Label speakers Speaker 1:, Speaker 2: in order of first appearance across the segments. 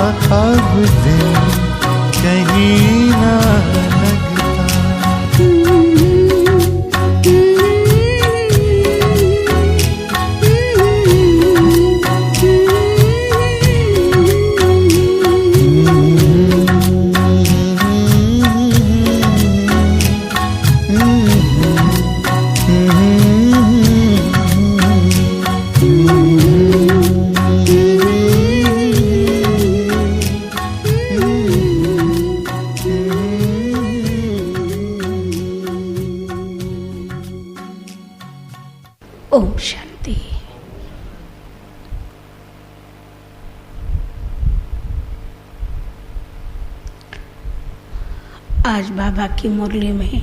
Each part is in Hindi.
Speaker 1: अब दिल कहीं ना लगता।
Speaker 2: ओम शांति। आज बाबा की मुरली में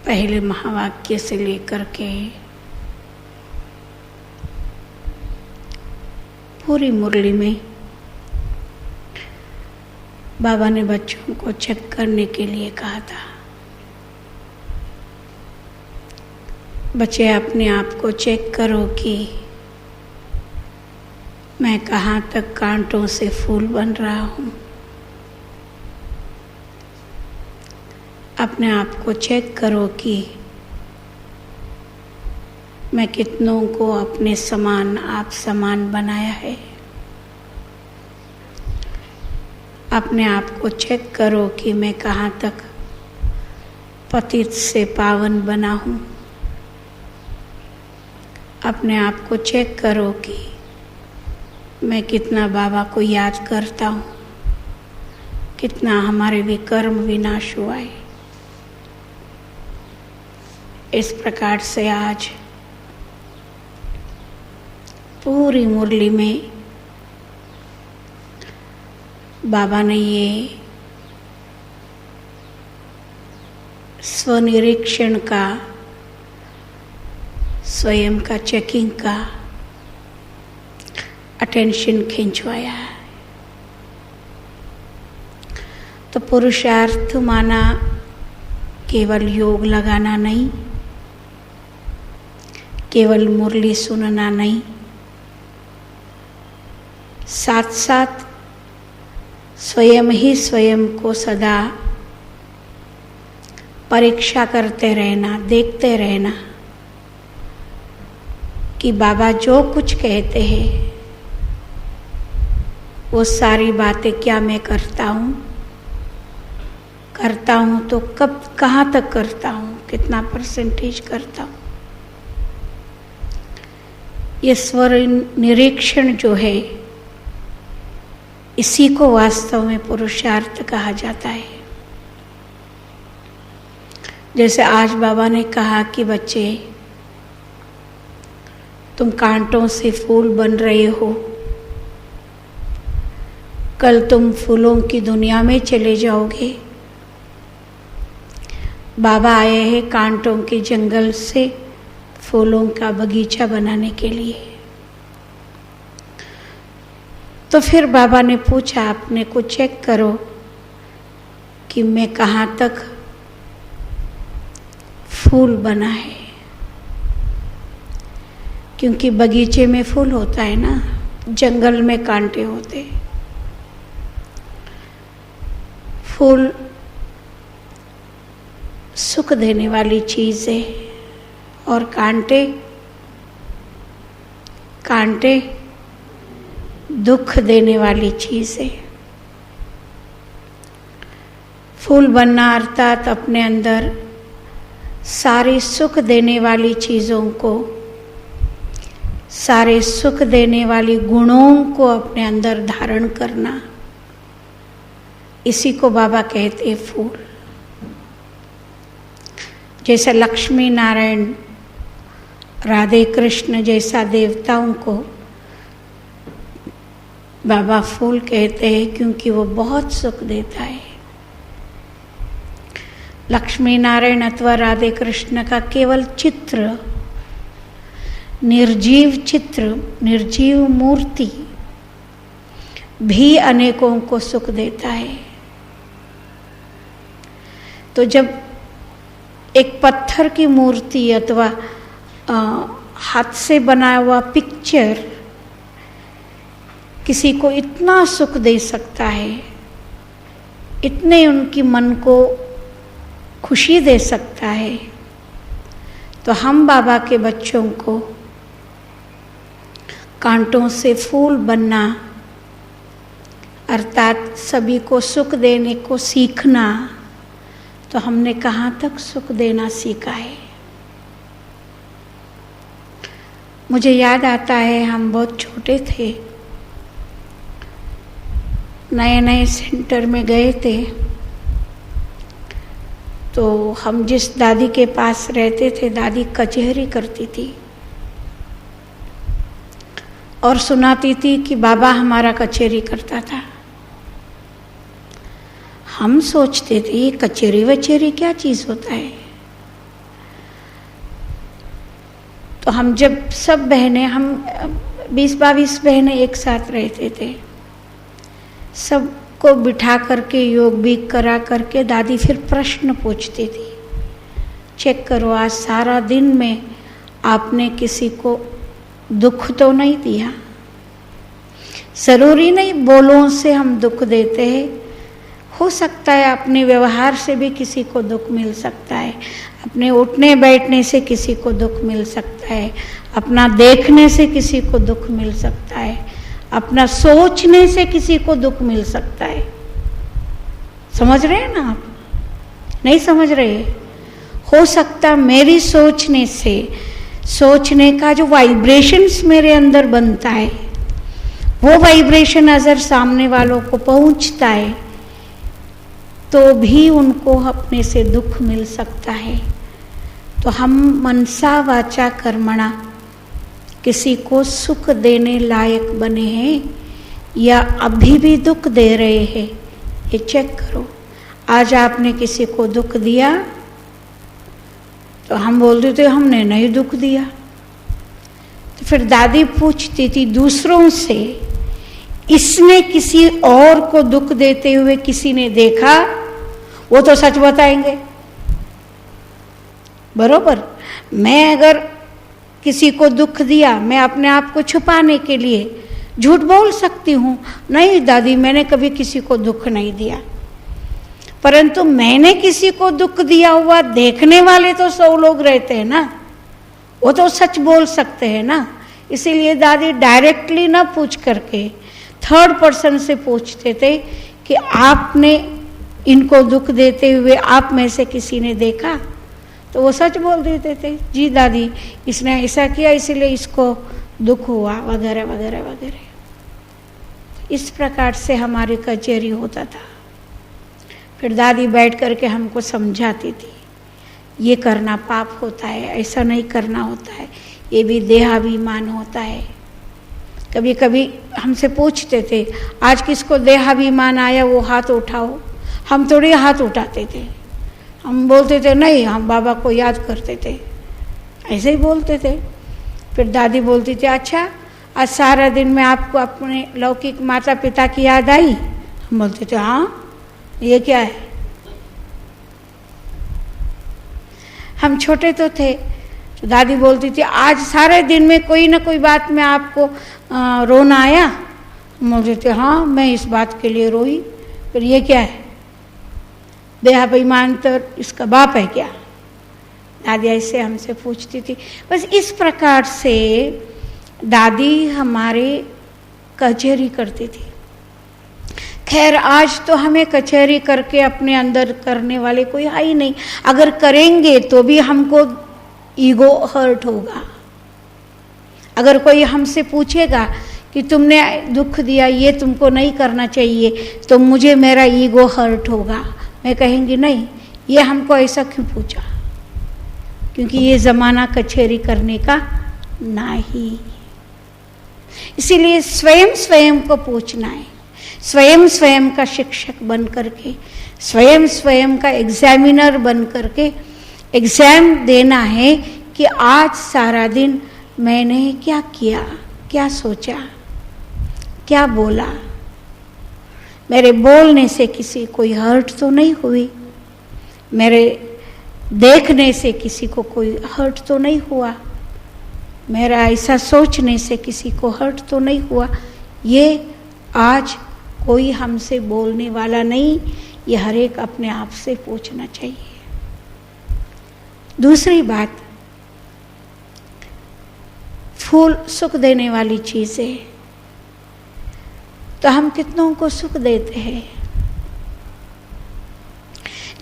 Speaker 2: पहले महावाक्य से लेकर के पूरी मुरली में बाबा ने बच्चों को चेक करने के लिए कहा था। बच्चे अपने आप को चेक करो कि मैं कहाँ तक कांटों से फूल बन रहा हूँ। अपने आप को चेक करो कि मैं कितनों को अपने समान आप समान बनाया है। अपने आप को चेक करो कि मैं कहाँ तक पतित से पावन बना हूँ। अपने आप को चेक करो कि मैं कितना बाबा को याद करता हूँ, कितना हमारे विकर्म विनाश हुआ है। इस प्रकार से आज पूरी मुरली में बाबा ने ये स्वनिरीक्षण का, स्वयं का चेकिंग का अटेंशन खिंचवाया है। तो पुरुषार्थ माना केवल योग लगाना नहीं, केवल मुरली सुनना नहीं, साथ साथ स्वयं ही स्वयं को सदा परीक्षा करते रहना, देखते रहना कि बाबा जो कुछ कहते हैं वो सारी बातें क्या मैं करता हूँ तो कब कहाँ तक करता हूँ, कितना परसेंटेज करता हूँ। ये स्वर निरीक्षण जो है इसी को वास्तव में पुरुषार्थ कहा जाता है। जैसे आज बाबा ने कहा कि बच्चे तुम कांटों से फूल बन रहे हो, कल तुम फूलों की दुनिया में चले जाओगे। बाबा आए हैं कांटों के जंगल से फूलों का बगीचा बनाने के लिए। तो फिर बाबा ने पूछा अपने को चेक करो कि मैं कहाँ तक फूल बना है। क्योंकि बगीचे में फूल होता है ना, जंगल में कांटे होते। फूल सुख देने वाली चीज है और कांटे दुख देने वाली चीज है। फूल बनना अर्थात अपने अंदर सारी सुख देने वाली चीज़ों को, सारे सुख देने वाली गुणों को अपने अंदर धारण करना, इसी को बाबा कहते हैं फूल। जैसे लक्ष्मी नारायण, राधे कृष्ण जैसा देवताओं को बाबा फूल कहते हैं क्योंकि वो बहुत सुख देता है। लक्ष्मी नारायण अथवा राधे कृष्ण का केवल चित्र, निर्जीव मूर्ति भी अनेकों को सुख देता है। तो जब एक पत्थर की मूर्ति अथवा हाथ से बनाया हुआ पिक्चर किसी को इतना सुख दे सकता है, इतने उनकी मन को खुशी दे सकता है, तो हम बाबा के बच्चों को कांटों से फूल बनना अर्थात सभी को सुख देने को सीखना, तो हमने कहाँ तक सुख देना सीखा है। मुझे याद आता है हम बहुत छोटे थे, नए नए सेंटर में गए थे, तो हम जिस दादी के पास रहते थे, दादी कचहरी करती थी और सुनाती थी कि बाबा हमारा कचहरी करता था। हम सोचते थे ये कचहरी वचेरी क्या चीज़ होता है। तो हम जब सब बहनें, हम 20-22 बहनें एक साथ रहते थे, सबको बिठा करके योग भी करा करके दादी फिर प्रश्न पूछती थी, चेक करो आज सारा दिन में आपने किसी को दुख तो नहीं दिया। ज़रूरी नहीं बोलों से हम दुख देते हैं, हो सकता है अपने व्यवहार से भी किसी को दुख मिल सकता है, अपने उठने बैठने से किसी को दुख मिल सकता है, अपना देखने से किसी को दुख मिल सकता है, अपना सोचने से किसी को दुख मिल सकता है। समझ रहे हैं ना आप? नहीं समझ रहे? हो सकता मेरी सोचने से, सोचने का जो वाइब्रेशंस मेरे अंदर बनता है, वो वाइब्रेशन अगर सामने वालों को पहुंचता है तो भी उनको अपने से दुख मिल सकता है। तो हम मनसा वाचा कर्मणा किसी को सुख देने लायक बने हैं या अभी भी दुख दे रहे हैं, ये चेक करो। आज आपने किसी को दुख दिया तो हम बोलते थे हमने नहीं दुख दिया। तो फिर दादी पूछती थी दूसरों से, इसने किसी और को दुख देते हुए किसी ने देखा? वो तो सच बताएंगे, बरोबर। मैं अगर किसी को दुख दिया, मैं अपने आप को छुपाने के लिए झूठ बोल सकती हूँ, नहीं दादी मैंने कभी किसी को दुख नहीं दिया। परंतु मैंने किसी को दुख दिया हुआ देखने वाले तो 100 लोग रहते हैं ना, वो तो सच बोल सकते हैं ना। इसीलिए दादी डायरेक्टली ना पूछ करके थर्ड पर्सन से पूछते थे कि आपने इनको दुख देते हुए आप में से किसी ने देखा? तो वो सच बोल देते थे, जी दादी इसने ऐसा किया इसीलिए इसको दुख हुआ, वगैरह वगैरह वगैरह। इस प्रकार से हमारी कचहरी होता था। फिर दादी बैठ करके हमको समझाती थी, ये करना पाप होता है, ऐसा नहीं करना होता है, ये भी देहाभिमान होता है। कभी कभी हमसे पूछते थे आज किसको देहाभिमान आया वो हाथ उठाओ, हम थोड़ी हाथ उठाते थे, हम बोलते थे नहीं हम बाबा को याद करते थे, ऐसे ही बोलते थे। फिर दादी बोलती थी अच्छा आज सारा दिन में आपको अपने लौकिक माता पिता की याद आई? हम बोलते थे हाँ, ये क्या है? हम छोटे तो थे, तो दादी बोलती थी आज सारे दिन में कोई ना कोई बात में आपको रोना आया? हम बोलते थे हाँ मैं इस बात के लिए रोई। फिर ये क्या है? देहाभिमान तो इसका बाप है क्या? दादी ऐसे हमसे पूछती थी। बस इस प्रकार से दादी हमारे कचहरी करती थी। खैर आज तो हमें कचहरी करके अपने अंदर करने वाले कोई है ही नहीं, अगर करेंगे तो भी हमको ईगो हर्ट होगा। अगर कोई हमसे पूछेगा कि तुमने दुख दिया ये तुमको नहीं करना चाहिए, तो मुझे मेरा ईगो हर्ट होगा। मैं कहेंगी नहीं ये हमको ऐसा क्यों पूछा, क्योंकि ये ज़माना कचहरी करने का नहीं। इसीलिए स्वयं स्वयं को पूछना है, स्वयं स्वयं का शिक्षक बन करके, स्वयं स्वयं का एग्जामिनर बन करके एग्ज़ाम देना है कि आज सारा दिन मैंने क्या किया, क्या सोचा, क्या बोला। मेरे बोलने से किसी कोई हर्ट तो नहीं हुई, मेरे देखने से किसी को कोई हर्ट तो नहीं हुआ, मेरा ऐसा सोचने से किसी को हर्ट तो नहीं हुआ, ये आज कोई हमसे बोलने वाला नहीं, ये हर एक अपने आप से पूछना चाहिए। दूसरी बात, फूल सुख देने वाली चीज है, तो हम कितनों को सुख देते हैं।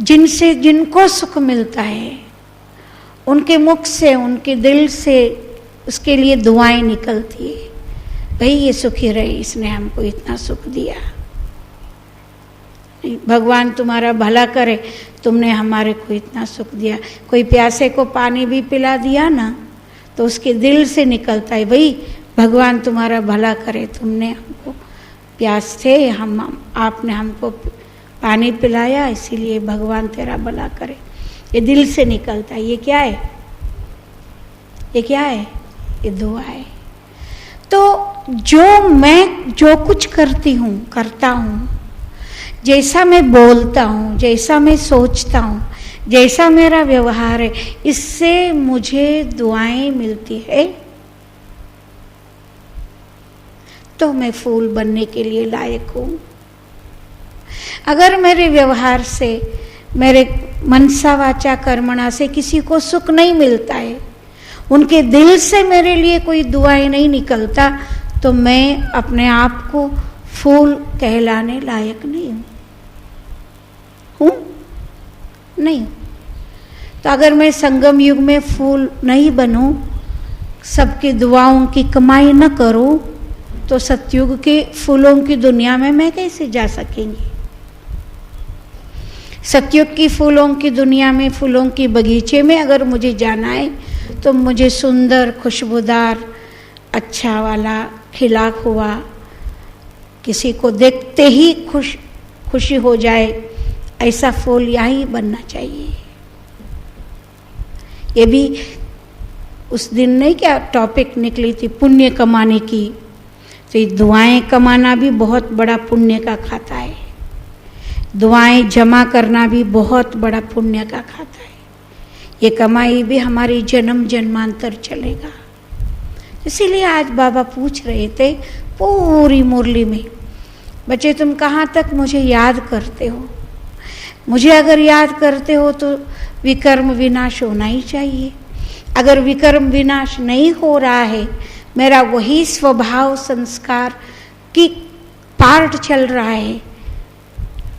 Speaker 2: जिनसे जिनको सुख मिलता है उनके मुख से, उनके दिल से उसके लिए दुआएं निकलती है, भाई ये सुखी रहे, इसने हमको इतना सुख दिया, भगवान तुम्हारा भला करे, तुमने हमारे को इतना सुख दिया। कोई प्यासे को पानी भी पिला दिया ना, तो उसके दिल से निकलता है, भाई भगवान तुम्हारा भला करे, तुमने हमको प्यास थे, आपने हमको पानी पिलाया, इसीलिए भगवान तेरा भला करे। ये दिल से निकलता है। ये क्या है? ये क्या है? ये दुआ है। तो मैं जो कुछ करता हूँ, जैसा मैं बोलता हूँ, जैसा मैं सोचता हूँ, जैसा मेरा व्यवहार है, इससे मुझे दुआएं मिलती है, तो मैं फूल बनने के लिए लायक हूँ। अगर मेरे व्यवहार से, मेरे मनसा वाचा कर्मणा से किसी को सुख नहीं मिलता है, उनके दिल से मेरे लिए कोई दुआएं नहीं निकलता, तो मैं अपने आप को फूल कहलाने लायक नहीं हूँ। नहीं। तो अगर मैं संगम युग में फूल नहीं बनूं, सबकी दुआओं की कमाई न करूं, तो सतयुग के फूलों की दुनिया में मैं कैसे जा सकेंगी? सतयुग की फूलों की दुनिया में, फूलों की बगीचे में अगर मुझे जाना है, तो मुझे सुंदर, खुशबूदार, अच्छा वाला, खिला हुआ, किसी को देखते ही खुशी हो जाए, ऐसा फूल यही बनना चाहिए। ये भी उस दिन नहीं क्या टॉपिक निकली थी, पुण्य कमाने की। तो ये दुआएं कमाना भी बहुत बड़ा पुण्य का खाता है, दुआएं जमा करना भी बहुत बड़ा पुण्य का खाता है। ये कमाई भी हमारी जन्म जन्मांतर चलेगा। इसीलिए आज बाबा पूछ रहे थे पूरी मुरली में, बच्चे तुम कहाँ तक मुझे याद करते हो? मुझे अगर याद करते हो तो विकर्म विनाश होना ही चाहिए। अगर विकर्म विनाश नहीं हो रहा है, मेरा वही स्वभाव संस्कार की पार्ट चल रहा है,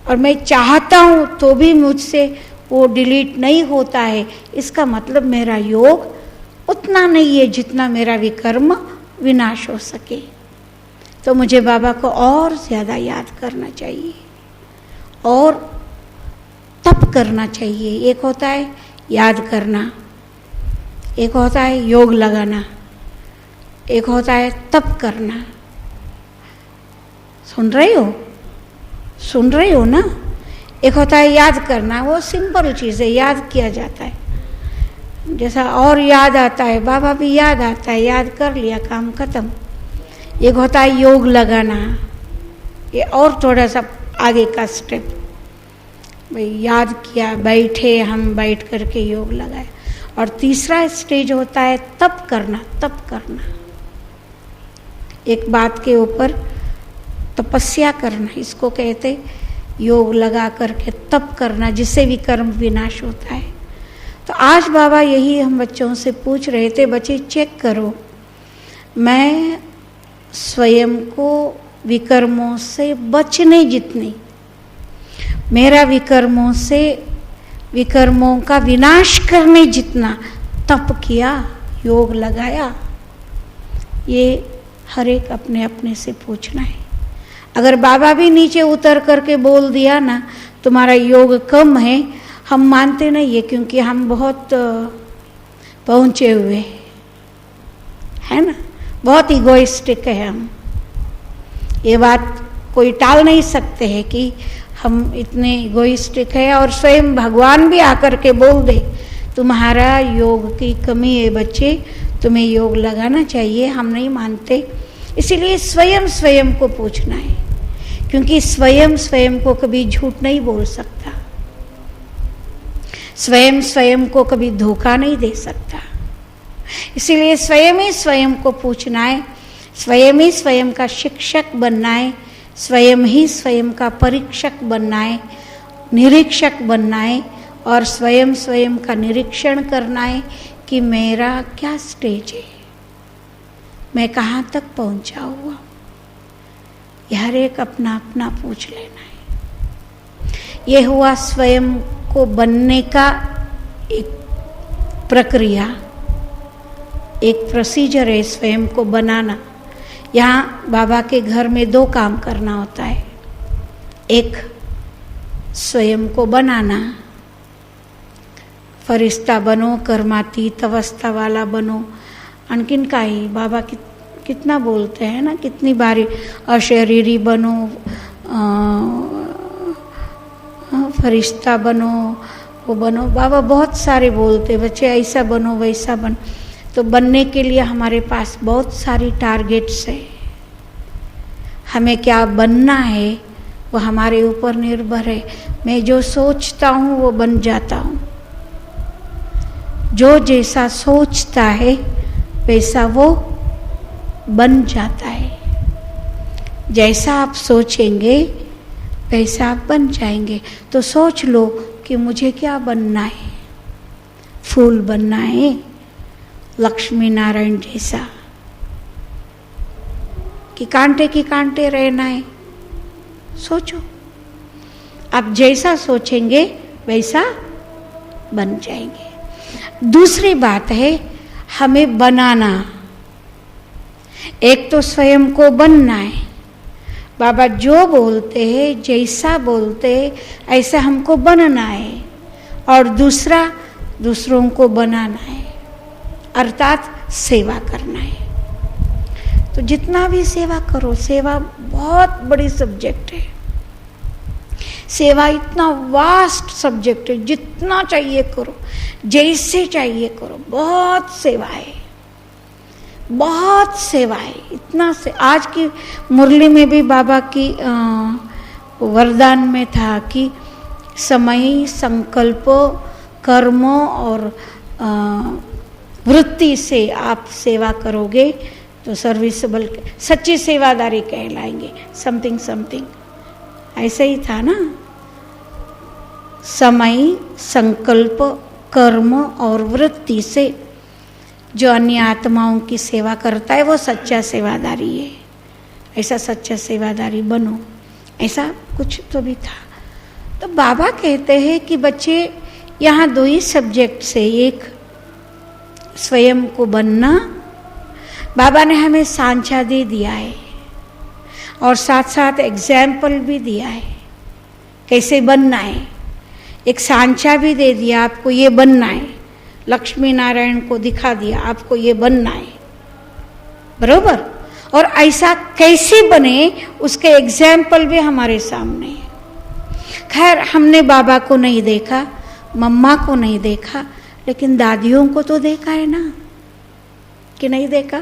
Speaker 2: और मैं चाहता हूँ तो भी मुझसे वो डिलीट नहीं होता है, इसका मतलब मेरा योग उतना नहीं है जितना मेरा विकर्म विनाश हो सके। तो मुझे बाबा को और ज़्यादा याद करना चाहिए और तप करना चाहिए। एक होता है याद करना, एक होता है योग लगाना, एक होता है तप करना। सुन रहे हो ना? एक होता है याद करना, वो सिंपल चीज़ है, याद किया जाता है। जैसा और याद आता है, बाबा भी याद आता है, याद कर लिया, काम खत्म। एक होता है योग लगाना, ये और थोड़ा सा आगे का स्टेप। भाई याद किया, बैठे, हम बैठ करके योग लगाए। और तीसरा स्टेज होता है तप करना। एक बात के ऊपर तपस्या करना, इसको कहते योग लगा करके तप करना, जिससे विकर्म विनाश होता है। तो आज बाबा यही हम बच्चों से पूछ रहे थे, बच्चे चेक करो, मैं स्वयं को विकर्मों से बचने जितनी, मेरा विकर्मों से, विकर्मों का विनाश करने जितना तप किया, योग लगाया, ये हर एक अपने अपने से पूछना है। अगर बाबा भी नीचे उतर करके बोल दिया ना तुम्हारा योग कम है, हम मानते नहीं है, क्योंकि हम बहुत पहुँचे हुए है ना, बहुत इगोइस्टिक है हम। ये बात कोई टाल नहीं सकते हैं कि हम इतने इगोइस्टिक है, और स्वयं भगवान भी आकर के बोल दे तुम्हारा योग की कमी है बच्चे, तुम्हें योग लगाना चाहिए, हम नहीं मानते। इसीलिए स्वयं को पूछना है, क्योंकि स्वयं को कभी झूठ नहीं बोल सकता, स्वयं को कभी धोखा नहीं दे सकता। इसीलिए स्वयं ही स्वयं को पूछना है, स्वयं ही स्वयं का शिक्षक बनना है, स्वयं ही स्वयं का परीक्षक बनना है, निरीक्षक बनना है और स्वयं स्वयं का निरीक्षण करना है कि मेरा क्या स्टेज है, मैं कहाँ तक पहुँचा हुआ। यह हर एक अपना अपना पूछ लेना है। यह हुआ स्वयं को बनने का एक प्रक्रिया, एक प्रोसीजर है स्वयं को बनाना। यहाँ बाबा के घर में 2 काम करना होता है। एक स्वयं को बनाना, फरिश्ता बनो, कर्मातीत अवस्था वाला बनो, अनकिन का ही बाबा कितना बोलते हैं ना, कितनी बारी अशरीरी बनो, फरिश्ता बनो, वो बनो, बाबा बहुत सारे बोलते, बच्चे ऐसा बनो वैसा बनो। तो बनने के लिए हमारे पास बहुत सारी टारगेट्स है। हमें क्या बनना है वो हमारे ऊपर निर्भर है। मैं जो सोचता हूँ वो बन जाता हूँ। जो जैसा सोचता है वैसा वो बन जाता है। जैसा आप सोचेंगे वैसा आप बन जाएंगे। तो सोच लो कि मुझे क्या बनना है। फूल बनना है, लक्ष्मी नारायण जैसा, कि कांटे की कांटे रहना है। सोचो, आप जैसा सोचेंगे वैसा बन जाएंगे। दूसरी बात है हमें बनाना। एक तो स्वयं को बनना है। बाबा जो बोलते हैं, जैसा बोलते हैं, ऐसा हमको बनना है। और दूसरा, दूसरों को बनाना है, अर्थात सेवा करना है। तो जितना भी सेवा करो, सेवा बहुत बड़ी सब्जेक्ट है। सेवा इतना वास्ट सब्जेक्ट है, जितना चाहिए करो, जैसे चाहिए करो। बहुत सेवा है, बहुत सेवा है, इतना से। आज की मुरली में भी बाबा की वरदान में था कि समय, संकल्प, कर्म और वृत्ति से आप सेवा करोगे तो सर्विसेबल, सच्ची सेवादारी कहलाएंगे। समथिंग समथिंग ऐसे ही था ना। समय, संकल्प, कर्म और वृत्ति से जो अन्य आत्माओं की सेवा करता है वो सच्चा सेवादारी है। ऐसा सच्चा सेवादारी बनो, ऐसा कुछ तो भी था। तो बाबा कहते हैं कि बच्चे यहाँ 2 ही सब्जेक्ट से, एक स्वयं को बनना, बाबा ने हमें सांचा दे दिया है और साथ साथ एग्जाम्पल भी दिया है कैसे बनना है। एक सांचा भी दे दिया, आपको ये बनना है। लक्ष्मी नारायण को दिखा दिया, आपको ये बनना है, बरोबर। और ऐसा कैसे बने उसके एग्जाम्पल भी हमारे सामने है। खैर हमने बाबा को नहीं देखा, मम्मा को नहीं देखा, लेकिन दादियों को तो देखा है ना, कि नहीं देखा?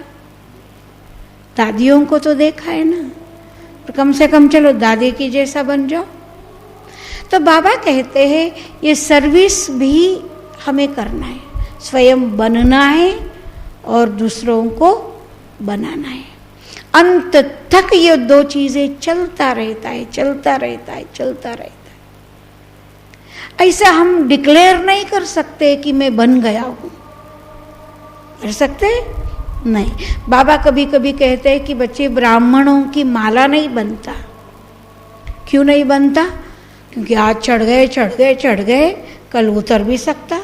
Speaker 2: दादियों को तो देखा है ना। तो कम से कम चलो दादी की जैसा बन जाओ। तो बाबा कहते हैं ये सर्विस भी हमें करना है, स्वयं बनना है और दूसरों को बनाना है। अंत तक ये 2 चीजें चलता रहता है, चलता रहता है, चलता रहता है। ऐसा हम डिक्लेयर नहीं कर सकते कि मैं बन गया हूं, कर सकते नहीं। बाबा कभी कभी कहते हैं कि बच्चे ब्राह्मणों की माला नहीं बनता। क्यों नहीं बनता? क्योंकि आज चढ़ गए, कल उतर भी सकता।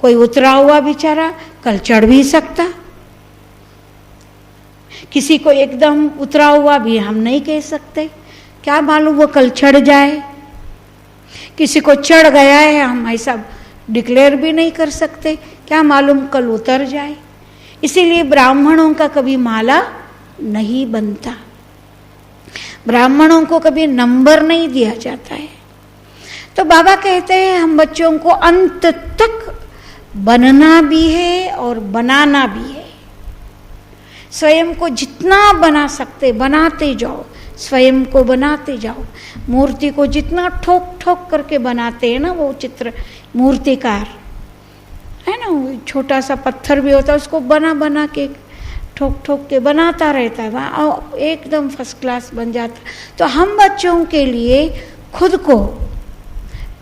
Speaker 2: कोई उतरा हुआ बेचारा कल चढ़ भी सकता। किसी को एकदम उतरा हुआ भी हम नहीं कह सकते, क्या मालूम वो कल चढ़ जाए। किसी को चढ़ गया है हम ऐसा डिक्लेयर भी नहीं कर सकते, क्या मालूम कल उतर जाए। इसीलिए ब्राह्मणों का कभी माला नहीं बनता, ब्राह्मणों को कभी नंबर नहीं दिया जाता है। तो बाबा कहते हैं हम बच्चों को अंत तक बनना भी है और बनाना भी है। स्वयं को जितना बना सकते बनाते जाओ, स्वयं को बनाते जाओ। मूर्ति को जितना ठोक ठोक करके बनाते हैं ना वो चित्र मूर्तिकार, है ना, वो छोटा सा पत्थर भी होता है, उसको बना बना के ठोक ठोक के बनाता रहता है, वहाँ एकदम फर्स्ट क्लास बन जाता है। तो हम बच्चों के लिए खुद को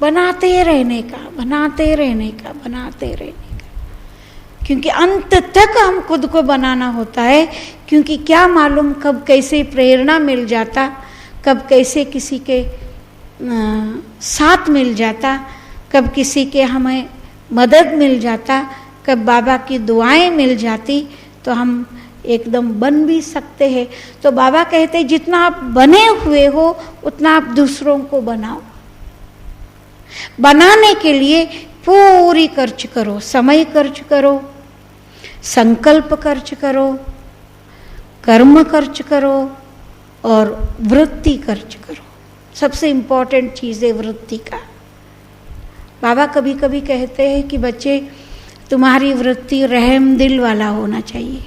Speaker 2: बनाते रहने का, बनाते रहने का, बनाते रहने का, क्योंकि अंत तक हम खुद को बनाना होता है। क्योंकि क्या मालूम कब कैसे प्रेरणा मिल जाता, कब कैसे किसी के साथ मिल जाता, कब किसी के हमें मदद मिल जाता, कब बाबा की दुआएं मिल जाती, तो हम एकदम बन भी सकते हैं। तो बाबा कहते हैं जितना आप बने हुए हो उतना आप दूसरों को बनाओ। बनाने के लिए पूरी खर्च करो, समय खर्च करो, संकल्प खर्च करो, कर्म खर्च करो और वृत्ति खर्च करो। सबसे इम्पोर्टेंट चीज़ है वृत्ति का। बाबा कभी कभी कहते हैं कि बच्चे तुम्हारी वृत्ति रहम दिल वाला होना चाहिए,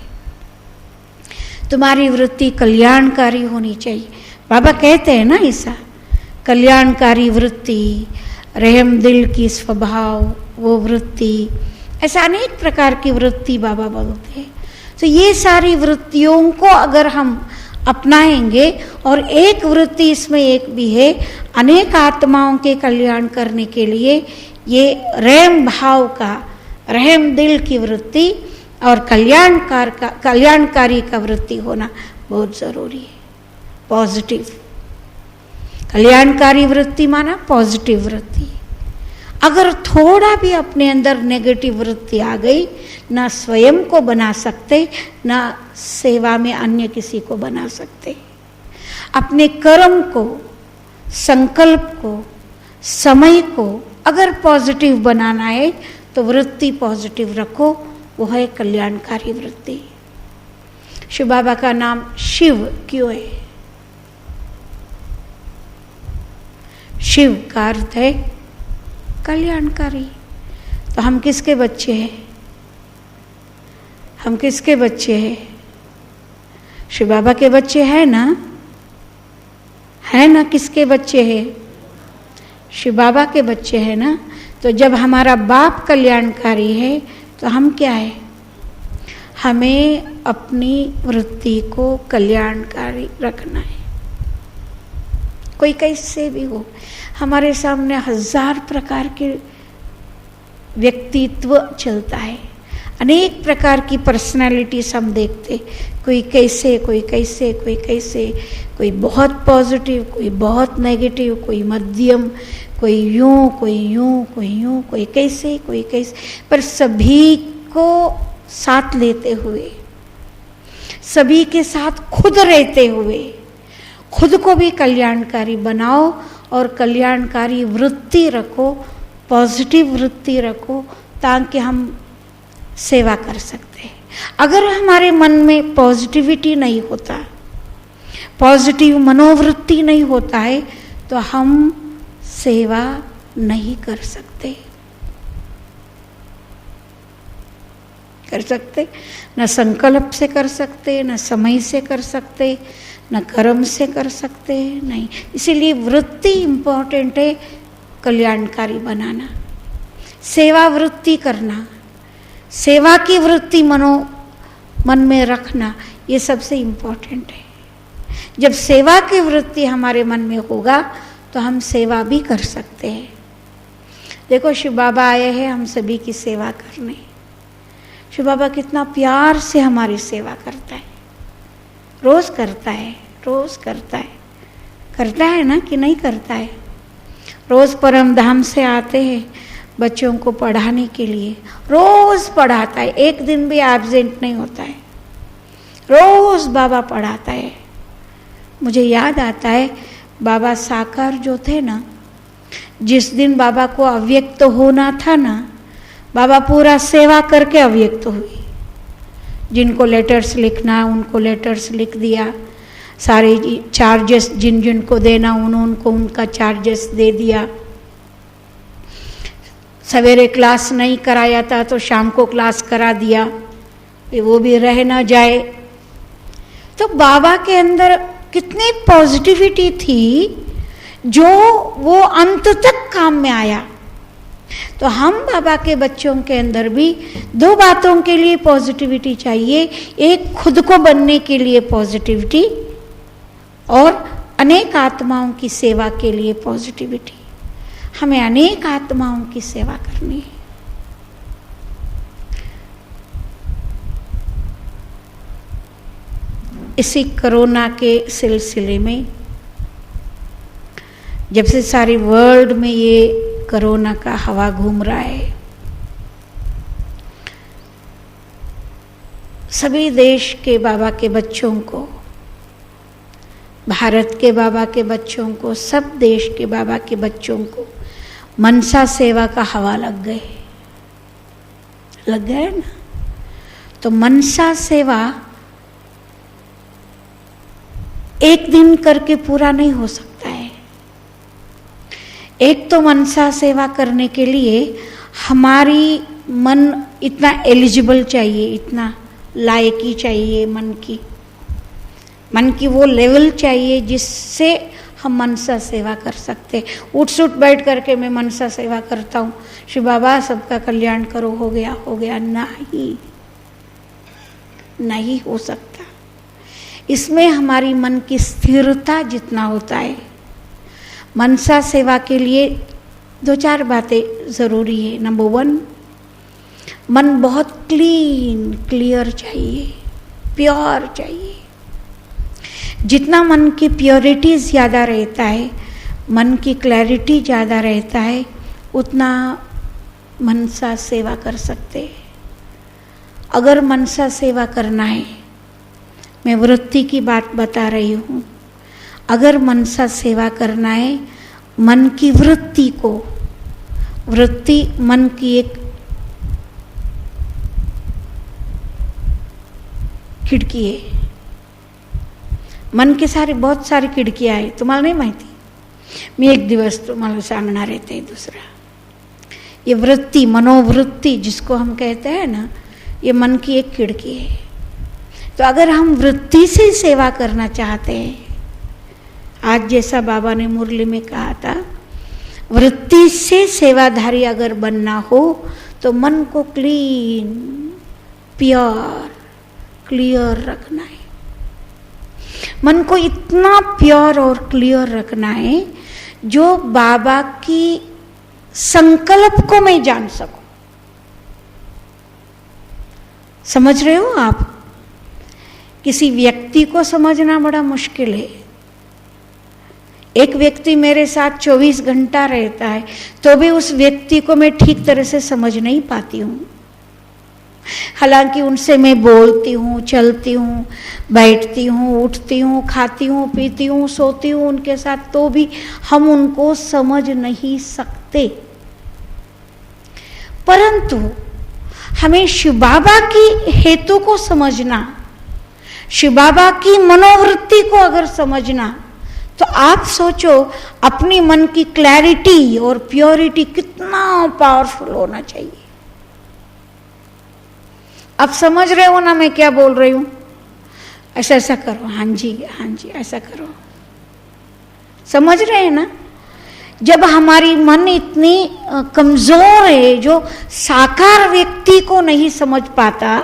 Speaker 2: तुम्हारी वृत्ति कल्याणकारी होनी चाहिए। बाबा कहते हैं ना ऐसा, कल्याणकारी वृत्ति, रहम दिल की स्वभाव, वो वृत्ति, ऐसा अनेक प्रकार की वृत्ति बाबा बोलते हैं। तो ये सारी वृत्तियों को अगर हम अपनाएंगे, और एक वृत्ति इसमें एक भी है, अनेक आत्माओं के कल्याण करने के लिए ये रहम भाव का, रहम दिल की वृत्ति और कल्याणकारी का वृत्ति होना बहुत जरूरी है। पॉजिटिव कल्याणकारी वृत्ति माना पॉजिटिव वृत्ति। अगर थोड़ा भी अपने अंदर नेगेटिव वृत्ति आ गई, ना स्वयं को बना सकते, ना सेवा में अन्य किसी को बना सकते। अपने कर्म को, संकल्प को, समय को अगर पॉजिटिव बनाना है तो वृत्ति पॉजिटिव रखो, वो है कल्याणकारी वृत्ति। शिव बाबा का नाम शिव क्यों है? शिव का अर्थ है कल्याणकारी। तो हम किसके बच्चे हैं? हम किसके बच्चे हैं? शिव बाबा के बच्चे हैं ना? है ना? किसके बच्चे हैं? शिव बाबा के बच्चे हैं ना? तो जब हमारा बाप कल्याणकारी है तो हम क्या है? हमें अपनी वृत्ति को कल्याणकारी रखना है। कोई कैसे भी हो, हमारे सामने 1000 प्रकार के व्यक्तित्व चलता है, अनेक प्रकार की पर्सनालिटीज हम देखते, कोई कैसे, कोई कैसे, कोई कैसे, कोई बहुत पॉजिटिव, कोई बहुत नेगेटिव, कोई मध्यम, कोई यूं, कोई यूं, कोई यूं, कोई कैसे, कोई कैसे, पर सभी को साथ लेते हुए, सभी के साथ खुद रहते हुए, खुद को भी कल्याणकारी बनाओ और कल्याणकारी वृत्ति रखो, पॉजिटिव वृत्ति रखो, ताकि हम सेवा कर सकते हैं। अगर हमारे मन में पॉजिटिविटी नहीं होता, पॉजिटिव मनोवृत्ति नहीं होता है, तो हम सेवा नहीं कर सकते। न संकल्प से कर सकते, न समय से कर सकते, न कर्म से कर सकते, नहीं। इसीलिए वृत्ति इम्पोर्टेंट है, कल्याणकारी बनाना, सेवा वृत्ति करना, सेवा की वृत्ति मन में रखना, ये सबसे इम्पोर्टेंट है। जब सेवा की वृत्ति हमारे मन में होगा तो हम सेवा भी कर सकते हैं। देखो शिव बाबा आए हैं हम सभी की सेवा करने। शिव बाबा कितना प्यार से हमारी सेवा करता है, रोज करता है, रोज करता है, करता है ना कि नहीं करता है? रोज परम धाम से आते हैं बच्चों को पढ़ाने के लिए, रोज पढ़ाता है, एक दिन भी एब्सेंट नहीं होता है, रोज बाबा पढ़ाता है। मुझे याद आता है बाबा साकार जो थे ना, जिस दिन बाबा को अव्यक्त होना था ना, बाबा पूरा सेवा करके अव्यक्त हुई। जिनको लेटर्स लिखना उनको लेटर्स लिख दिया, सारे चार्जेस जिन जिन को देना उनको उनका चार्जेस दे दिया। सवेरे क्लास नहीं कराया था तो शाम को क्लास करा दिया, वो भी रह ना जाए। तो बाबा के अंदर कितनी पॉजिटिविटी थी जो वो अंत तक काम में आया। तो हम बाबा के बच्चों के अंदर भी दो बातों के लिए पॉजिटिविटी चाहिए, एक खुद को बनने के लिए पॉजिटिविटी और अनेक आत्माओं की सेवा के लिए पॉजिटिविटी। हमें अनेक आत्माओं की सेवा करनी है। इसी कोरोना के सिलसिले में जब से सारी वर्ल्ड में ये कोरोना का हवा घूम रहा है, सभी देश के बाबा के बच्चों को, भारत के बाबा के बच्चों को, सब देश के बाबा के बच्चों को मनसा सेवा का हवा लग गए ना। तो मनसा सेवा एक दिन करके पूरा नहीं हो सकता है। एक तो मनसा सेवा करने के लिए हमारी मन इतना एलिजिबल चाहिए, इतना लायकी चाहिए, मन की वो लेवल चाहिए जिससे हम मनसा सेवा कर सकते। उठ सुट बैठ करके मैं मनसा सेवा करता हूँ, श्री बाबा सबका कल्याण करो, हो गया, नहीं हो सकता। इसमें हमारी मन की स्थिरता जितना होता है, मनसा सेवा के लिए 2-4 बातें ज़रूरी है। नंबर 1, मन बहुत क्लियर चाहिए, प्योर चाहिए। जितना मन की प्योरिटी ज़्यादा रहता है, मन की क्लैरिटी ज़्यादा रहता है, उतना मनसा सेवा कर सकते हैं। अगर मनसा सेवा करना है, मैं वृत्ति की बात बता रही हूँ, अगर मनसा सेवा करना है, मन की वृत्ति मन की एक खिड़की है। मन के बहुत सारी खिडकियां आहे, तुम्हाला नाही माहिती? मी एक दिवस तुम्हाला सांगणार आहे ते दूसरा। ये वृत्ति, मनोवृत्ति जिसको हम कहते हैं ना, ये मन की एक खिड़की है। तो अगर हम वृत्ति से सेवा करना चाहते हैं, आज जैसा बाबा ने मुरली में कहा था, वृत्ति से सेवाधारी अगर बनना हो तो मन को क्लीन, प्योर, क्लियर रखना है। मन को इतना प्योर और क्लियर रखना है जो बाबा की संकल्प को मैं जान सकूं। समझ रहे हो आप? किसी व्यक्ति को समझना बड़ा मुश्किल है। एक व्यक्ति मेरे साथ 24 घंटा रहता है तो भी उस व्यक्ति को मैं ठीक तरह से समझ नहीं पाती हूँ। हालांकि उनसे मैं बोलती हूँ, चलती हूँ, बैठती हूँ, उठती हूँ, खाती हूँ, पीती हूँ, सोती हूँ उनके साथ, तो भी हम उनको समझ नहीं सकते। परंतु हमें शिव बाबा की हेतु को समझना, शिव बाबा की मनोवृत्ति को अगर समझना, तो आप सोचो अपनी मन की क्लैरिटी और प्योरिटी कितना पावरफुल होना चाहिए। आप समझ रहे हो ना मैं क्या बोल रही हूं? ऐसा ऐसा करो, हाँ जी ऐसा करो। समझ रहे हैं ना? जब हमारी मन इतनी कमजोर है, जो साकार व्यक्ति को नहीं समझ पाता,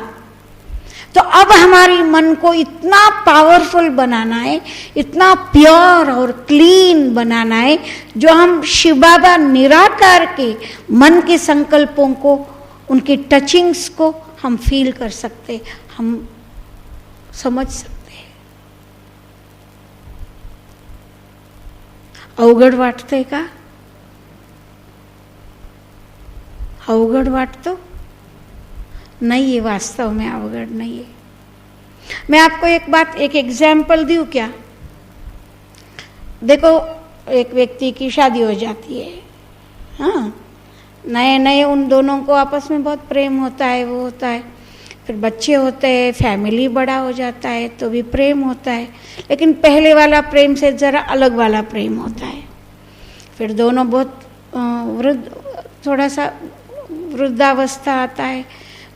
Speaker 2: तो अब हमारी मन को इतना पावरफुल बनाना है, इतना प्योर और क्लीन बनाना है, जो हम शिव बाबा निराकार के मन के संकल्पों को, उनकी टचिंग्स को हम फील कर सकते, हम समझ सकते हैं। अवघड वाटतंय का? अवघड वाटतो? नहीं है, वास्तव में अवघड नहीं है। मैं आपको एक एग्जाम्पल दूं क्या? देखो, एक व्यक्ति की शादी हो जाती है, हाँ, नए उन दोनों को आपस में बहुत प्रेम होता है, वो होता है, फिर बच्चे होते हैं, फैमिली बड़ा हो जाता है, तो भी प्रेम होता है, लेकिन पहले वाला प्रेम से ज़रा अलग वाला प्रेम होता है। फिर दोनों बहुत थोड़ा सा वृद्धावस्था आता है,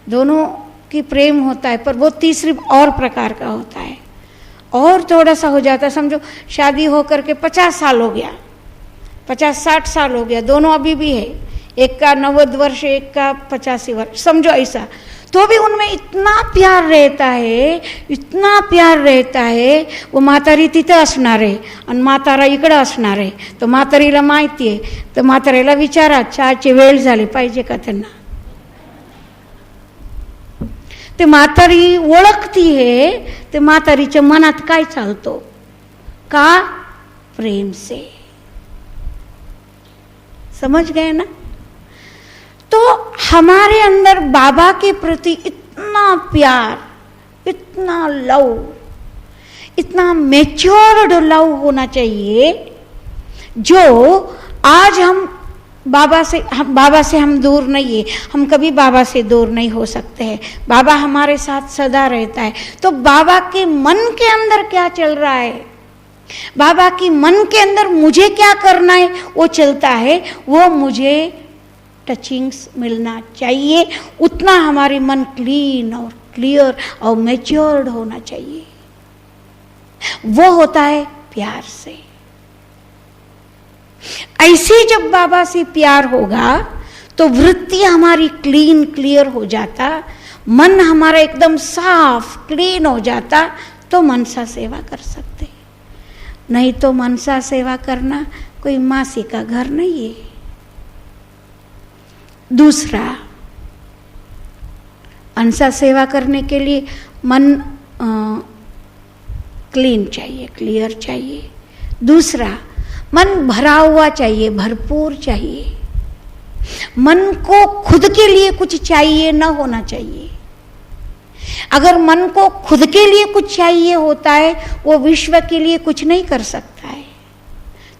Speaker 2: दोनों की प्रेम होता है, पर वो तीसरी और प्रकार का होता है, और थोड़ा सा हो जाता है। समझो शादी होकर के 50 साल हो गया, 50-60 साल हो गया, दोनों अभी भी है, एक का 90 वर्ष, एक का 85 वर्ष, समझो ऐसा, तो भी उनमें इतना प्यार रहता है, इतना प्यार रहता है. वो म्हातारी तिथं असणार आहे आणि म्हातारा इकडं असणार आहे. तर म्हातारीला माहिती आहे, तर म्हातारीला विचारा चहाची वेळ झाली पाहिजे का त्यांना. ते म्हातारी ओळखती है, ते म्हातारीच्या मनात काय चालतो का, प्रेम से. समझ गए ना. तो हमारे अंदर बाबा के प्रति इतना प्यार, इतना लव, इतना मैच्योर्ड लव होना चाहिए, जो आज हम बाबा से हम दूर नहीं है. हम कभी बाबा से दूर नहीं हो सकते हैं. बाबा हमारे साथ सदा रहता है. तो बाबा के मन के अंदर क्या चल रहा है, बाबा की मन के अंदर मुझे क्या करना है वो चलता है. वो मुझे टचिंग्स मिलना चाहिए. उतना हमारे मन क्लीन और क्लियर और मैच्योर्ड होना चाहिए. वो होता है प्यार से. ऐसे जब बाबा से प्यार होगा तो वृत्ति हमारी क्लीन क्लियर हो जाता, मन हमारा एकदम साफ क्लीन हो जाता, तो मनसा सेवा कर सकते. नहीं तो मनसा सेवा करना कोई मासी का घर नहीं है. दूसरा, मनसा सेवा करने के लिए मन क्लीन चाहिए, क्लियर चाहिए. दूसरा, मन भरा हुआ चाहिए, भरपूर चाहिए. मन को खुद के लिए कुछ चाहिए न होना चाहिए. अगर मन को खुद के लिए कुछ चाहिए होता है, वो विश्व के लिए कुछ नहीं कर सकता है.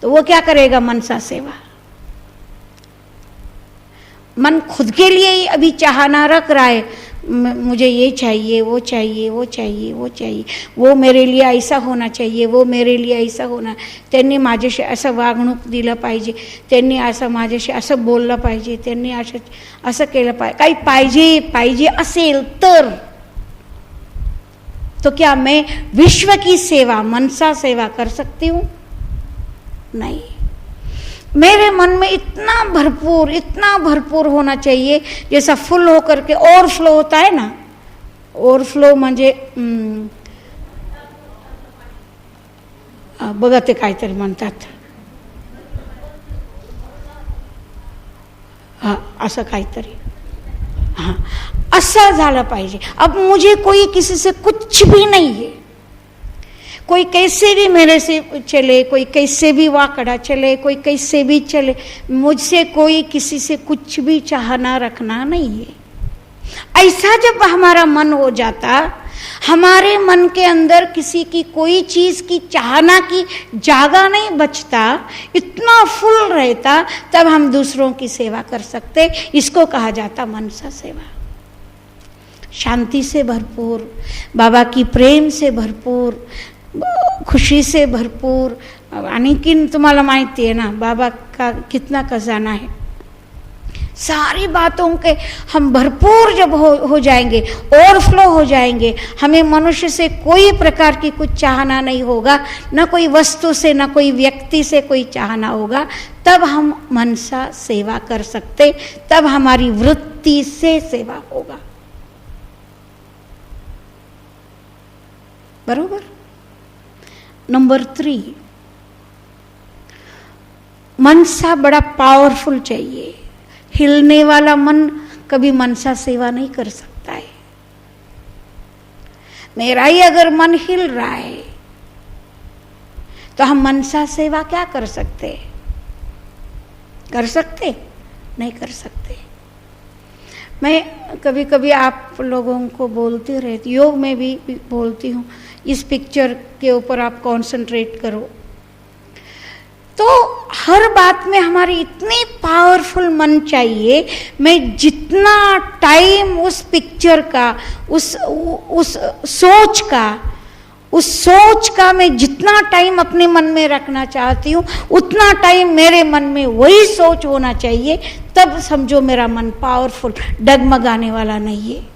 Speaker 2: तो वो क्या करेगा मनसा सेवा. मन खुद के लिए ही अभी चाहना रख रहा है, मुझे ये चाहिए, वो चाहिए, वो चाहिए, वो चाहिए, वो मेरे लिए ऐसा होना चाहिए, वो मेरे लिए ऐसा होना, त्यांनी माझ्याशी असं वागणूक दिलं पाहिजे, त्यांनी असं माझ्याशी असं बोललं पाहिजे, त्यांनी असं केलं पाहिजे. काही पाहिजे पाहिजे असेल तर, तो क्या मैं विश्व की सेवा, मनसा सेवा कर सकती हूँ? नहीं. मेरे मन में इतना भरपूर होना चाहिए, जैसा फुल होकर के ओवरफ्लो होता है ना. ओवरफ्लो म्हणजे बघा ते काहीतरी म्हणतात, असं काहीतरी, हाँ असं झालं पाहिजे. अब मुझे कोई किसी से कुछ भी नहीं है, कोई कैसे भी मेरे से चले, कोई कैसे भी वाकड़ा चले, कोई कैसे भी चले, मुझसे कोई किसी से कुछ भी चाहना रखना नहीं है. ऐसा जब हमारा मन हो जाता, हमारे मन के अंदर किसी की कोई चीज की चाहना की जगह नहीं बचता, इतना फुल रहता, तब हम दूसरों की सेवा कर सकते. इसको कहा जाता मनसा सेवा. शांति से भरपूर, बाबा की प्रेम से भरपूर, खुशी से भरपूर. आणखीन तुम्हाला माहिती है ना बाबा का कितना खजाना है. सारी बातों के हम भरपूर जब हो जाएंगे, ओवरफ्लो हो जाएंगे, हमें मनुष्य से कोई प्रकार की कुछ चाहना नहीं होगा, न कोई वस्तु से, न कोई व्यक्ति से कोई चाहना होगा, तब हम मनसा सेवा कर सकते. तब हमारी वृत्ति से सेवा होगा. बरोबर. नंबर 3, मनसा बड़ा पावरफुल चाहिए. हिलने वाला मन कभी मनसा सेवा नहीं कर सकता है. मेरा ही अगर मन हिल रहा है तो हम मनसा सेवा क्या कर सकते? कर सकते? नहीं कर सकते. मैं कभी कभी आप लोगों को बोलती रहती, योग में भी बोलती हूँ, इस पिक्चर के ऊपर आप कंसंट्रेट करो. तो हर बात में हमारी इतनी पावरफुल मन चाहिए. मैं जितना टाइम उस पिक्चर का, उस सोच का मैं जितना टाइम अपने मन में रखना चाहती हूँ, उतना टाइम मेरे मन में वही सोच होना चाहिए. तब समझो मेरा मन पावरफुल, डगमगाने वाला नहीं है.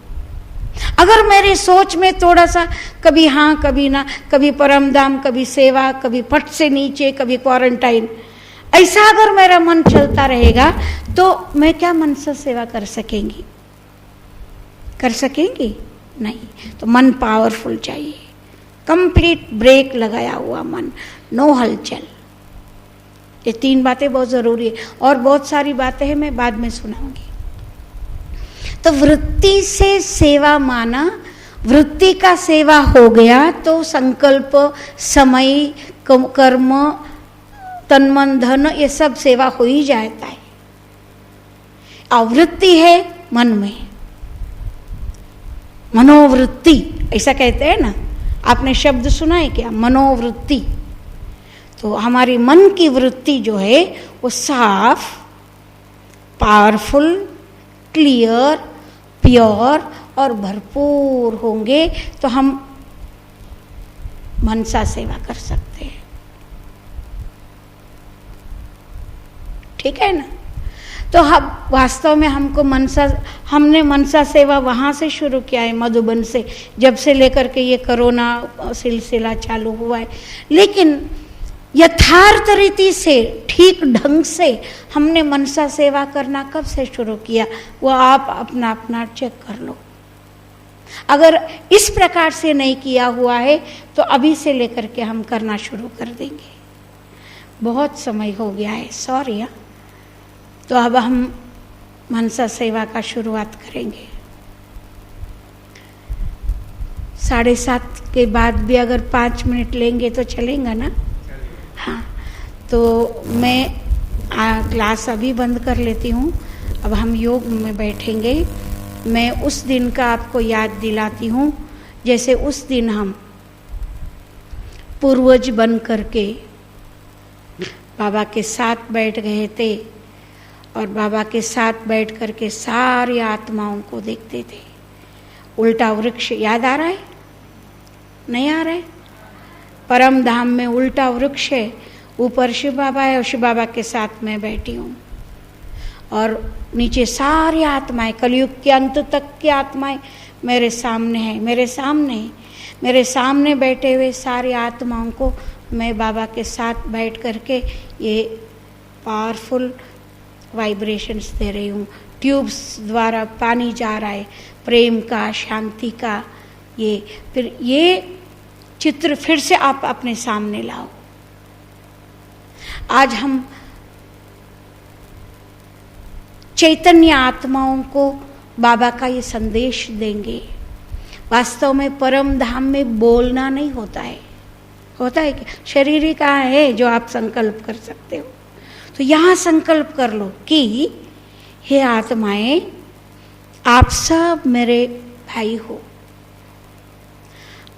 Speaker 2: अगर मेरी सोच में थोड़ा सा कभी हाँ कभी ना, कभी परमधाम, कभी सेवा, कभी फट से नीचे, कभी क्वारंटाइन, ऐसा अगर मेरा मन चलता रहेगा तो मैं क्या मनसा सेवा कर सकेंगी? कर सकेंगी नहीं। तो मन पावरफुल चाहिए, कंप्लीट ब्रेक लगाया हुआ मन, नो हलचल। ये 3 बातें बहुत जरूरी है और बहुत सारी बातें हैं, मैं बाद में सुनाऊंगी। तो वृत्ति से सेवा माना, वृत्ति का सेवा हो गया तो संकल्प, समय, कर्म, तन मन धन ये सब सेवा हो ही जाता है। आवृत्ति है मन में, मनोवृत्ति ऐसा कहते हैं ना, आपने शब्द सुना है क्या? मनोवृत्ति। तो हमारी मन की वृत्ति जो है वो साफ, पावरफुल, क्लियर, प्योर और भरपूर होंगे तो हम मनसा सेवा कर सकते हैं। ठीक है ना? तो हम वास्तव में हमने मनसा सेवा वहाँ से शुरू किया है, मधुबन से, जब से लेकर के ये कोरोना सिलसिला चालू हुआ है। लेकिन यथार्थ रीति से, ठीक ढंग से हमने मनसा सेवा करना कब से शुरू किया, वो आप अपना अपना चेक कर लो। अगर इस प्रकार से नहीं किया हुआ है तो अभी से लेकर के हम करना शुरू कर देंगे। बहुत समय हो गया है, सॉरी। तो अब हम मनसा सेवा का शुरुआत करेंगे। 7:30 के बाद भी अगर 5 मिनट लेंगे तो चलेगा ना? हाँ। तो मैं क्लास अभी बंद कर लेती हूँ। अब हम योग में बैठेंगे। मैं उस दिन का आपको याद दिलाती हूँ, जैसे उस दिन हम पूर्वज बन करके बाबा के साथ बैठ गए थे और बाबा के साथ बैठ करके सारी आत्माओं को देखते थे। उल्टा वृक्ष याद आ रहा है? नहीं आ रहा है? परम धाम में उल्टा वृक्ष है, ऊपर शिव बाबा है और शिव बाबा के साथ मैं बैठी हूँ और नीचे सारी आत्माएं, कलयुग के अंत तक की आत्माएं मेरे सामने हैं, मेरे सामने बैठे हुए सारी आत्माओं को मैं बाबा के साथ बैठ करके ये पावरफुल वाइब्रेशंस दे रही हूँ। ट्यूब्स द्वारा पानी जा रहा है, प्रेम का, शांति का। ये फिर ये चित्र फिर से आप अपने सामने लाओ। आज हम चैतन्य आत्माओं को बाबा का ये संदेश देंगे। वास्तव में परम धाम में बोलना नहीं होता है, होता है कि शरीर ही कहाँ है जो आप संकल्प कर सकते हो। तो यहाँ संकल्प कर लो कि हे आत्माएं, आप सब मेरे भाई हो,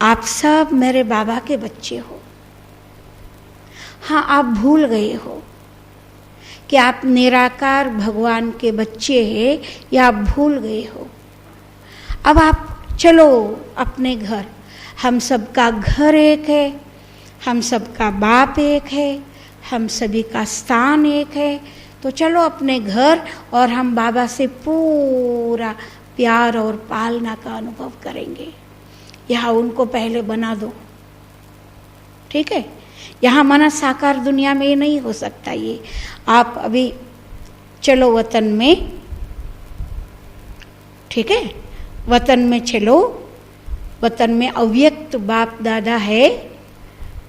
Speaker 2: आप सब मेरे बाबा के बच्चे हो। हाँ, आप भूल गए हो कि आप निराकार भगवान के बच्चे हैं, या आप भूल गए हो। अब आप चलो अपने घर। हम सबका घर एक है, हम सबका बाप एक है, हम सभी का स्थान एक है। तो चलो अपने घर और हम बाबा से पूरा प्यार और पालना का अनुभव करेंगे। यहाँ उनको पहले बना दो, ठीक है? यहाँ माना साकार दुनिया में ये नहीं हो सकता। ये आप अभी चलो वतन में, ठीक है? वतन में चलो। वतन में अव्यक्त बाप दादा है,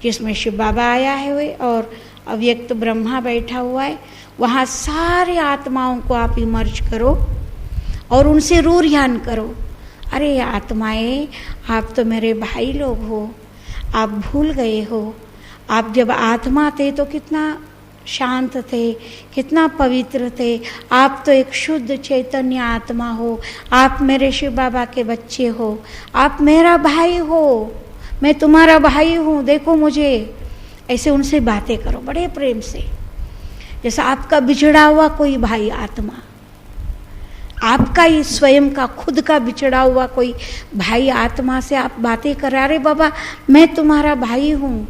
Speaker 2: जिसमें शिव बाबा आया है हुए और अव्यक्त ब्रह्मा बैठा हुआ है। वहाँ सारे आत्माओं को आप इमर्ज करो और उनसे रूरियान करो। अरे आत्माएं, आप तो मेरे भाई लोग हो, आप भूल गए हो। आप जब आत्मा थे तो कितना शांत थे, कितना पवित्र थे। आप तो एक शुद्ध चैतन्य आत्मा हो, आप मेरे शिव बाबा के बच्चे हो, आप मेरा भाई हो, मैं तुम्हारा भाई हूँ, देखो मुझे। ऐसे उनसे बातें करो बड़े प्रेम से, जैसा आपका बिछड़ा हुआ कोई भाई आत्मा, आपका ही स्वयं का खुद का बिछड़ा हुआ कोई भाई आत्मा से आप बातें कर रहे। अरे बाबा, मैं तुम्हारा भाई हूँ,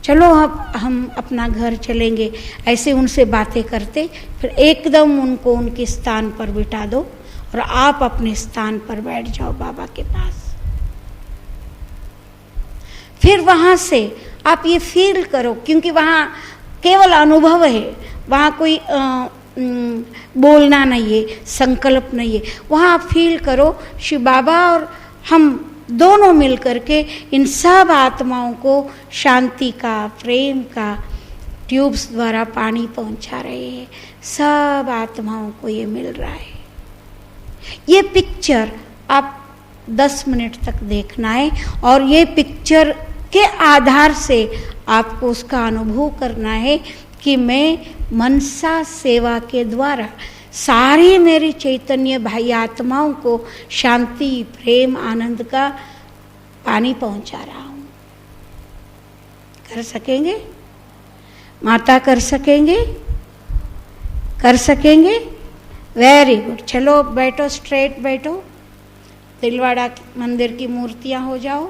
Speaker 2: चलो अब हम अपना घर चलेंगे। ऐसे उनसे बातें करते फिर एकदम उनको उनके स्थान पर बिठा दो और आप अपने स्थान पर बैठ जाओ बाबा के पास। फिर वहाँ से आप ये फील करो, क्योंकि वहाँ केवल अनुभव है, वहाँ कोई बोलना नहीं है, संकल्प नहीं है। वहाँ आप फील करो शिव बाबा और हम दोनों मिल करके इन सब आत्माओं को शांति का, प्रेम का ट्यूब्स द्वारा पानी पहुंचा रहे हैं। सब आत्माओं को ये मिल रहा है। ये पिक्चर आप 10 मिनट तक देखना है और ये पिक्चर के आधार से आपको उसका अनुभव करना है कि मैं मनसा सेवा के द्वारा सारी मेरी चैतन्य भाई आत्माओं को शांति, प्रेम, आनंद का पानी पहुंचा रहा हूं। कर सकेंगे माता? कर सकेंगे? कर सकेंगे? Very good. चलो बैठो, स्ट्रेट बैठो, तिलवाड़ा मंदिर की मूर्तियां हो जाओ,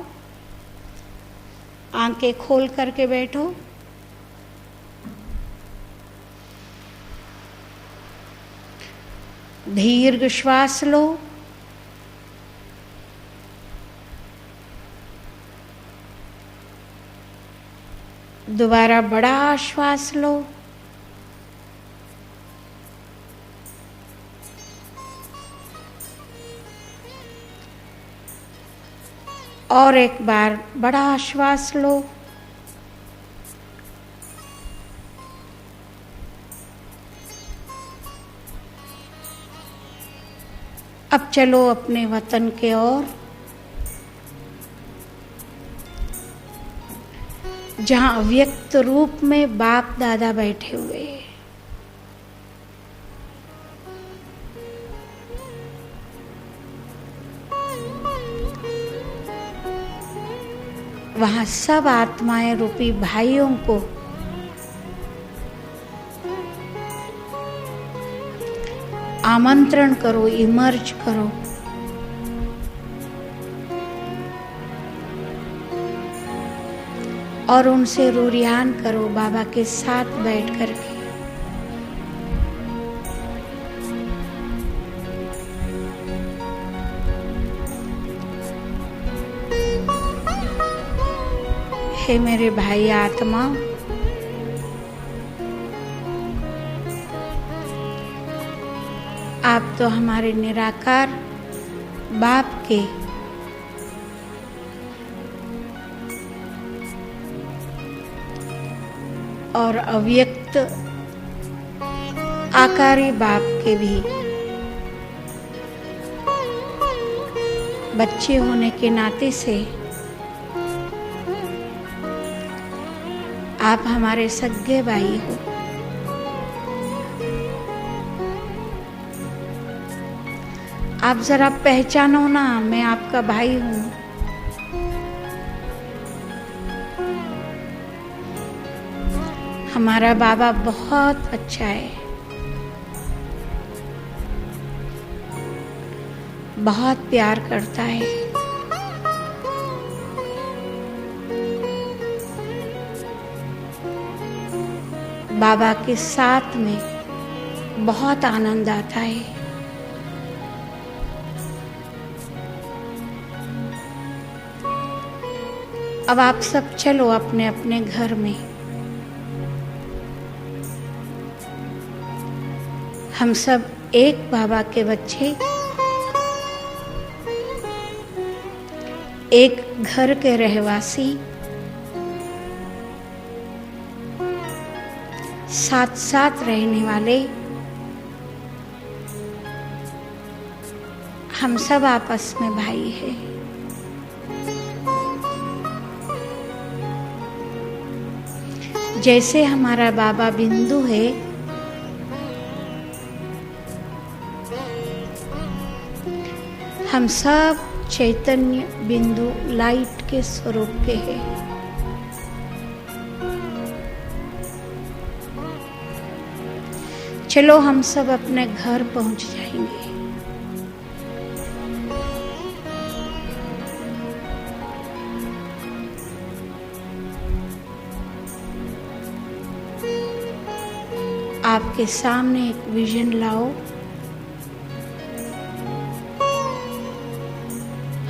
Speaker 2: आंखें खोल करके बैठो। दीर्घ श्वास लो, दोबारा बड़ा श्वास लो, और एक बार बड़ा श्वास लो, अब चलो अपने वतन के ओर, जहां अव्यक्त रूप में बाप दादा बैठे हुए हैं। वहां सब आत्माएं रूपी भाइयों को आमंत्रण करो, इमर्ज करो। और उनसे रूरियान करो बाबा के साथ बैठ करके। हे मेरे भाई आत्मा, आप तो हमारे निराकार बाप के और अव्यक्त आकारी बाप के भी बच्चे होने के नाते से आप हमारे सगे भाई हो। आप जरा पहचानो ना, मैं आपका भाई हूं। हमारा बाबा बहुत अच्छा है, बहुत प्यार करता है। बाबा के साथ में बहुत आनंद आता है। अब आप सब चलो अपने अपने घर में। हम सब एक बाबा के बच्चे, एक घर के रहवासी, साथ साथ रहने वाले, हम सब आपस में भाई हैं। जैसे हमारा बाबा बिंदु है, हम सब चैतन्य बिंदु लाइट के स्वरूप के हैं। चलो हम सब अपने घर पहुंच जाएंगे। आपके सामने एक विजन लाओ।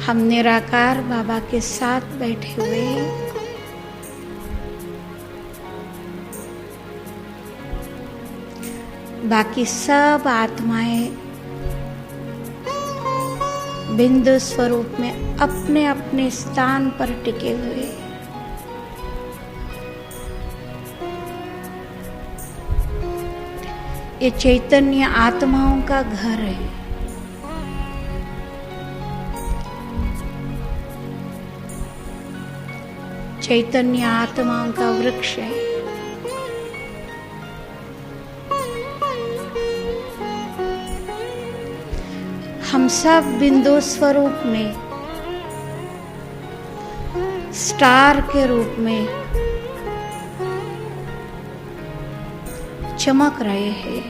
Speaker 2: हम निराकार बाबा के साथ बैठे हुए हैं। बाकी सब आत्माएं बिंदु स्वरूप में अपने अपने स्थान पर टिके हुए। ये चैतन्य आत्माओं का घर है। चैतन्य आत्माओं का वृक्ष है। हम सब बिंदु स्वरूप में स्टार के रूप में चमक रहे हैं।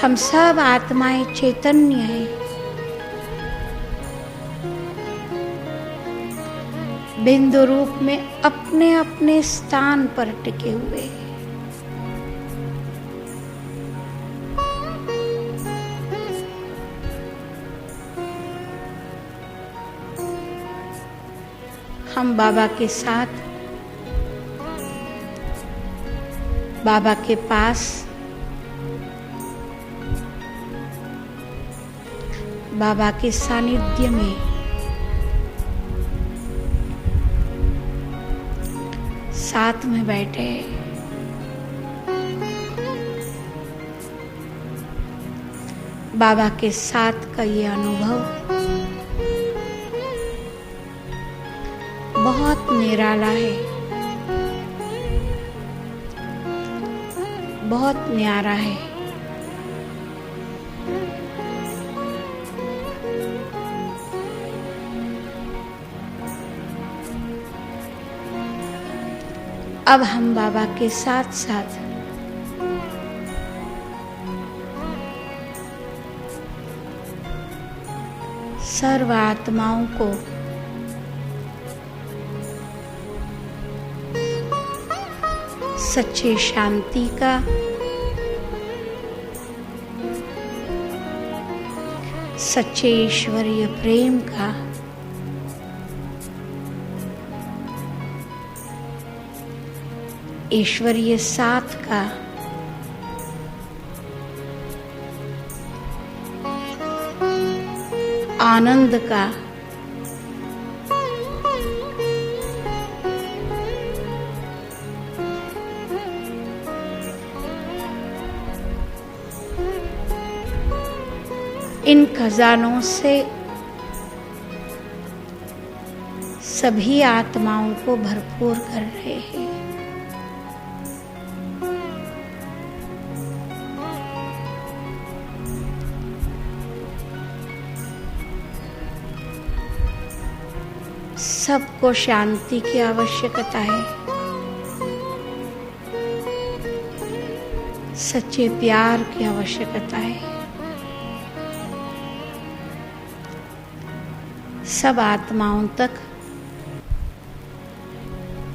Speaker 2: हम सब आत्माएं चैतन्य हैं। बिंदु रूप में अपने अपने स्थान पर टिके हुए हैं। हम बाबा के साथ, बाबा के पास, बाबा के सानिध्य में साथ में बैठे। बाबा के साथ का ये अनुभव बहुत निराला है, बहुत न्यारा है। अब हम बाबा के साथ साथ सर्व आत्माओं को सच्चे शांति का, सच्चे ईश्वरीय प्रेम का, ईश्वरीय साथ का, आनंद का, इन खजानों से सभी आत्माओं को भरपूर कर रहे हैं। सबको शांति की आवश्यकता है, सच्चे प्यार की आवश्यकता है। सब आत्माओं तक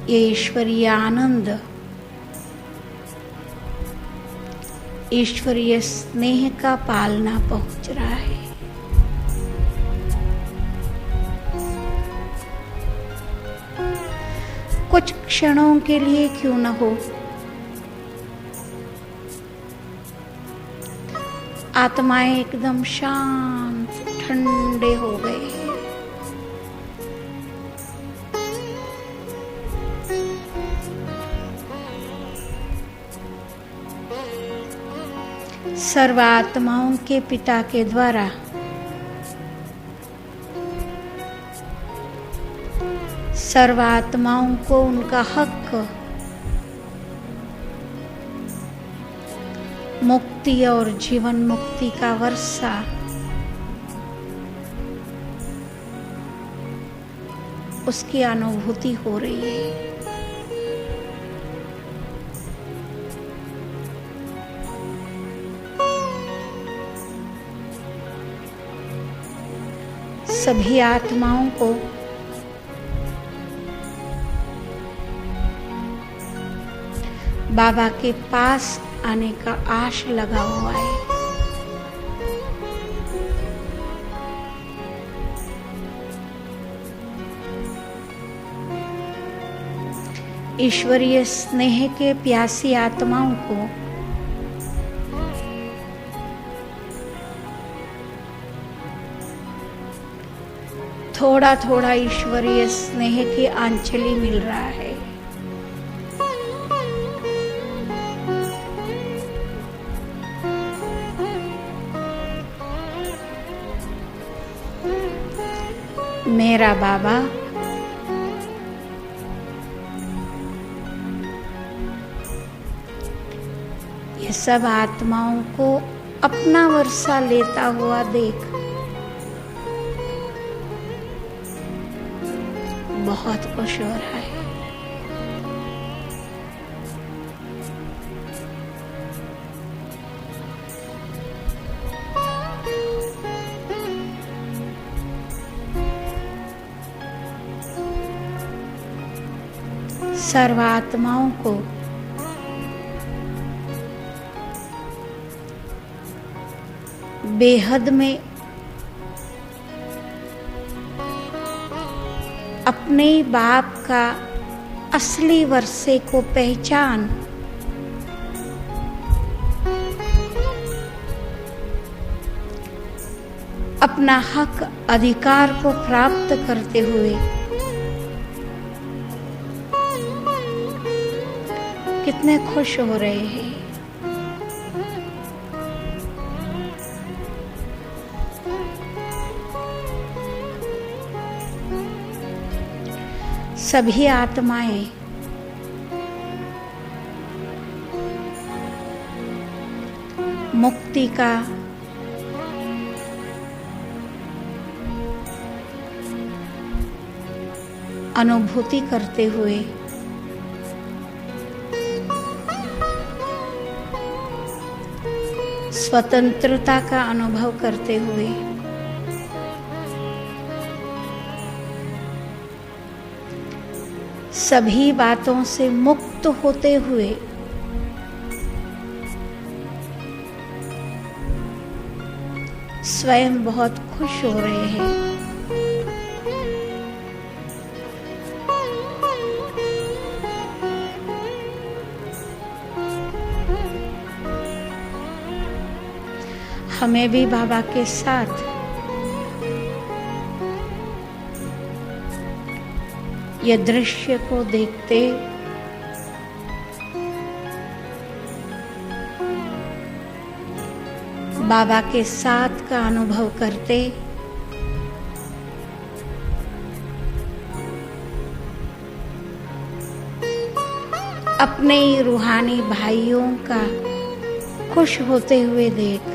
Speaker 2: ये ईश्वरीय आनंद, ईश्वरीय स्नेह का पालना पहुंच रहा है। कुछ क्षणों के लिए क्यों न हो, आत्माएं एकदम शांत ठंडे हो गए। सर्व आत्माओं के पिता के द्वारा सर्व आत्माओं को उनका हक, मुक्ति और जीवन मुक्ति का वर्षा उसकी अनुभूति हो रही है। सभी आत्माओं को बाबा के पास आने का आश लगा हुआ है। ईश्वरीय स्नेह के प्यासी आत्माओं को थोड़ा थोड़ा ईश्वरीय स्नेह की आंचली मिल रहा है। मेरा बाबा ये सब आत्माओं को अपना वर्षा लेता हुआ देख बहुत खुश हो रहा है। सर्वात्माओं को बेहद में अपने बाप का असली वर्षे को पहचान अपना हक अधिकार को प्राप्त करते हुए कितने खुश हो रहे हैं। सभी आत्माएं मुक्ति का अनुभूति करते हुए स्वतंत्रता का अनुभव करते हुए सभी बातों से मुक्त होते हुए स्वयं बहुत खुश हो रहे हैं। हमें भी बाबा के साथ ये दृश्य को देखते बाबा के साथ का अनुभव करते अपने रूहानी भाइयों का खुश होते हुए देख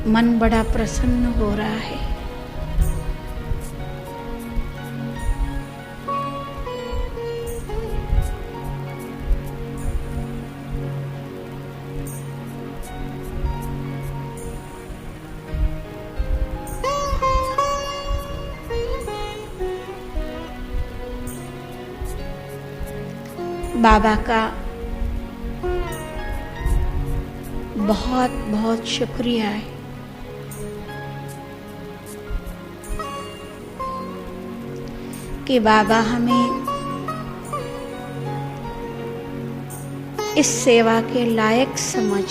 Speaker 2: मन बड़ा प्रसन्न हो रहा है। बाबा का बहुत बहुत शुक्रिया है कि बाबा हमें इस सेवा के लायक समझ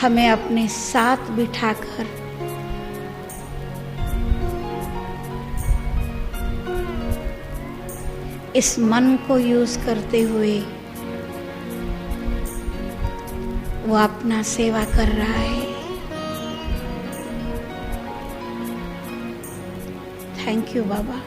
Speaker 2: हमें अपने साथ बिठाकर इस मन को यूज करते हुए वो अपना सेवा कर रहा है। Thank you Baba.